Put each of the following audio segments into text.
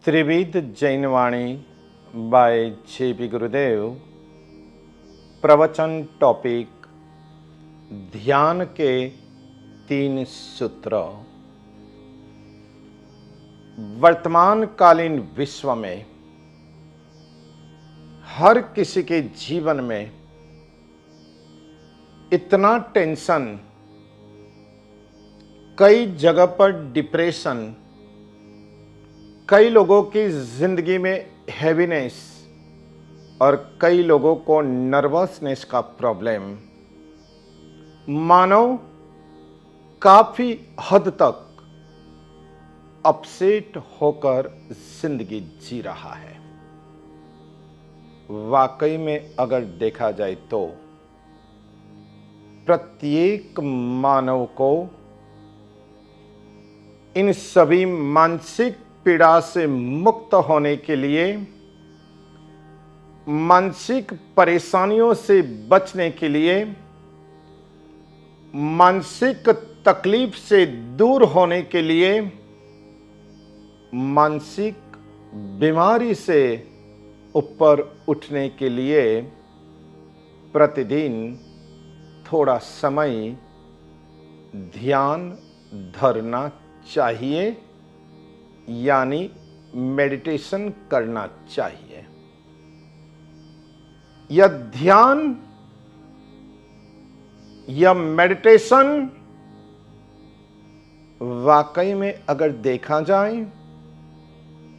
त्रिविध जैनवाणी bye JP गुरुदेव। प्रवचन topic ध्यान के 3 सूत्र। वर्तमान कालीन विश्व में हर किसी के जीवन में इतना टेंशन, कई जगह पर डिप्रेशन, कई लोगों की जिंदगी में हैवीनेस और कई लोगों को नर्वसनेस का प्रॉब्लम, मानव काफी हद तक अपसेट होकर जिंदगी जी रहा है। वाकई में अगर देखा जाए तो प्रत्येक मानव को इन सभी मानसिक पीड़ा से मुक्त होने के लिए, मानसिक परेशानियों से बचने के लिए, मानसिक तकलीफ से दूर होने के लिए, मानसिक बीमारी से ऊपर उठने के लिए प्रतिदिन थोड़ा समय ध्यान धरना चाहिए, यानी मेडिटेशन करना चाहिए। यह ध्यान या मेडिटेशन वाकई में अगर देखा जाए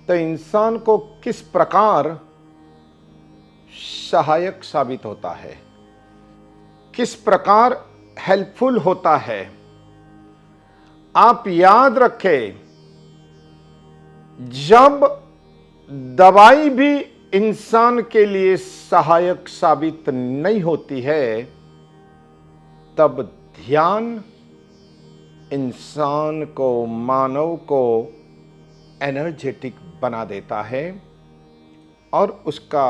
तो इंसान को किस प्रकार सहायक साबित होता है, किस प्रकार हेल्पफुल होता है। आप याद रखें, जब दवाई भी इंसान के लिए सहायक साबित नहीं होती है, तब ध्यान इंसान को, मानव को एनर्जेटिक बना देता है और उसका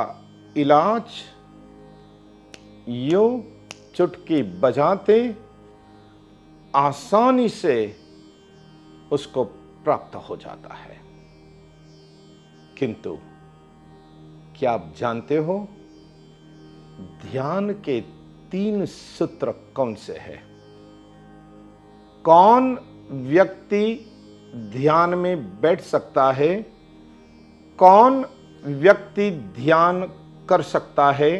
इलाज यूं चुटकी बजाते आसानी से उसको प्राप्त हो जाता है। किंतु क्या आप जानते हो ध्यान के 3 सूत्र कौन से हैं? कौन व्यक्ति ध्यान में बैठ सकता है? कौन व्यक्ति ध्यान कर सकता है?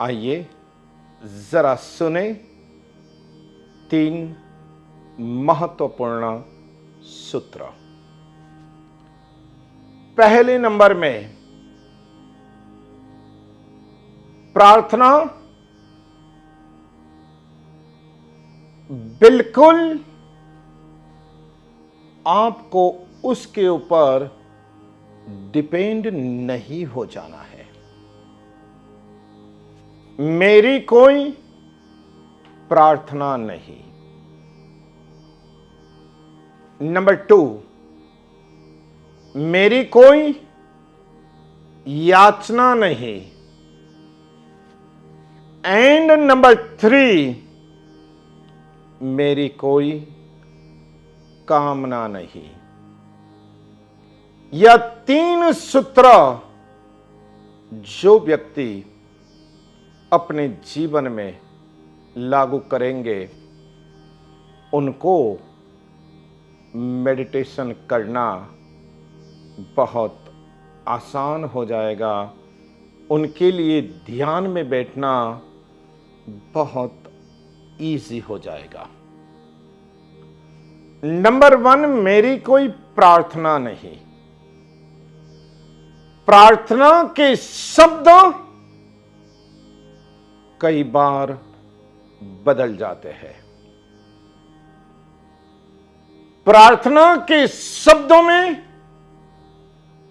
आइए जरा सुने 3 महत्वपूर्ण सूत्र। पहले नंबर में प्रार्थना बिल्कुल आपको उसके ऊपर डिपेंड नहीं हो जाना है। मेरी कोई प्रार्थना नहीं। नंबर 2, मेरी कोई याचना नहीं। एंड नंबर 3, मेरी कोई कामना नहीं। यह 3 सूत्र जो व्यक्ति अपने जीवन में लागू करेंगे, उनको मेडिटेशन करना बहुत आसान हो जाएगा। उनके लिए ध्यान में बैठना बहुत इजी हो जाएगा। नंबर 1, मेरी कोई प्रार्थना नहीं। प्रार्थना के शब्द कई बार बदल जाते हैं। प्रार्थना के शब्दों में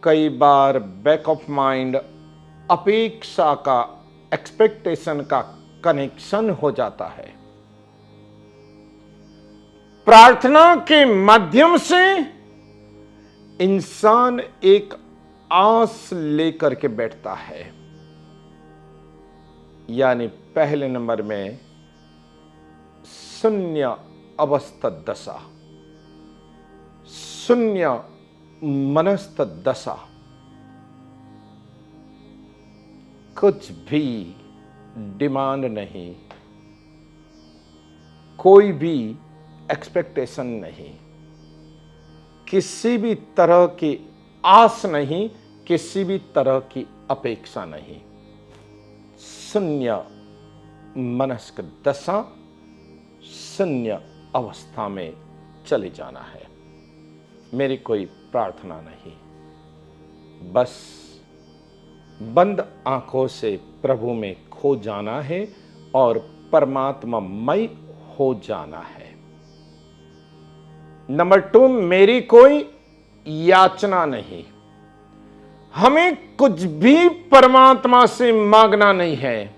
कई बार बैक ऑफ माइंड अपेक्षा का, एक्सपेक्टेशन का कनेक्शन हो जाता है। प्रार्थना के माध्यम से इंसान एक आस लेकर के बैठता है। यानी पहले नंबर में शून्य अवस्था दशा, शून्य मनस्त दशा कुछ भी डिमांड नहीं, कोई भी एक्सपेक्टेशन नहीं, किसी भी तरह की आस नहीं, किसी भी तरह की अपेक्षा नहीं। शून्य मनस्क दशा, शून्य अवस्था में चले जाना है। मेरी कोई प्रार्थना नहीं, बस बंद आंखों से प्रभु में खो जाना है और परमात्मामय हो जाना है। नंबर 2, मेरी कोई याचना नहीं। हमें कुछ भी परमात्मा से मांगना नहीं है,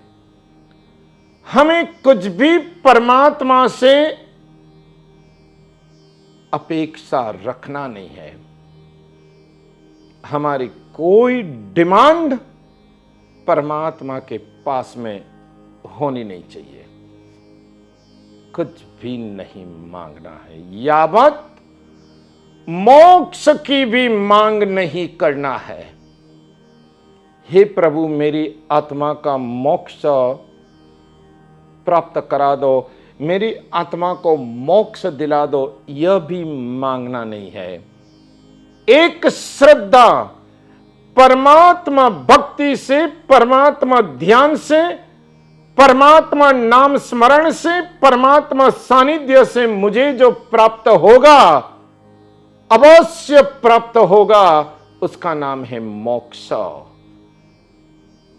हमें कुछ भी परमात्मा से अपेक्षा रखना नहीं है। हमारी कोई डिमांड परमात्मा के पास में होनी नहीं चाहिए। कुछ भी नहीं मांगना है, यावत मोक्ष की भी मांग नहीं करना है। हे प्रभु, मेरी आत्मा का मोक्ष प्राप्त करा दो, मेरी आत्मा को मोक्ष दिला दो, यह भी मांगना नहीं है। एक श्रद्धा परमात्मा भक्ति से, परमात्मा ध्यान से, परमात्मा नाम स्मरण से, परमात्मा सानिध्य से मुझे जो प्राप्त होगा, अवश्य प्राप्त होगा, उसका नाम है मोक्ष,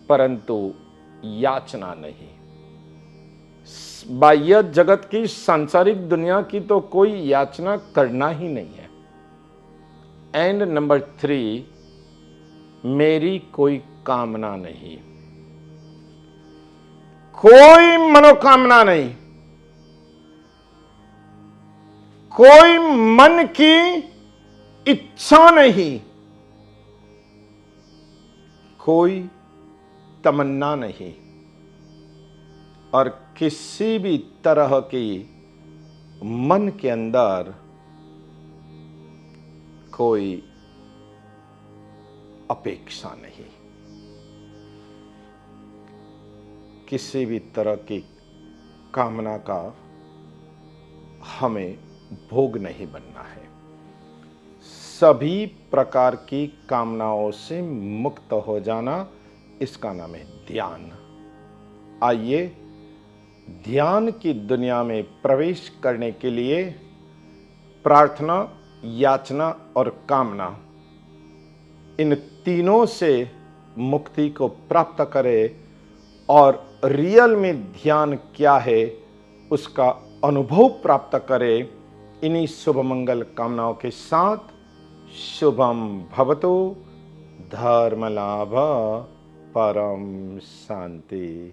परंतु याचना नहीं। बाह्य जगत की, सांसारिक दुनिया की तो कोई याचना करना ही नहीं है। एंड नंबर 3, मेरी कोई कामना नहीं, कोई मनोकामना नहीं, कोई मन की इच्छा नहीं, कोई तमन्ना नहीं, और किसी भी तरह की मन के अंदर कोई अपेक्षा नहीं, किसी भी तरह की कामना का हमें भोग नहीं बनना है। सभी प्रकार की कामनाओं से मुक्त हो जाना, इसका नाम है ध्यान। आइए ध्यान की दुनिया में प्रवेश करने के लिए प्रार्थना, याचना और कामना, इन तीनों से मुक्ति को प्राप्त करें और रियल में ध्यान क्या है उसका अनुभव प्राप्त करें। इन्हीं शुभ मंगल कामनाओं के साथ शुभम भवतु, धर्म लाभ, परम शांति।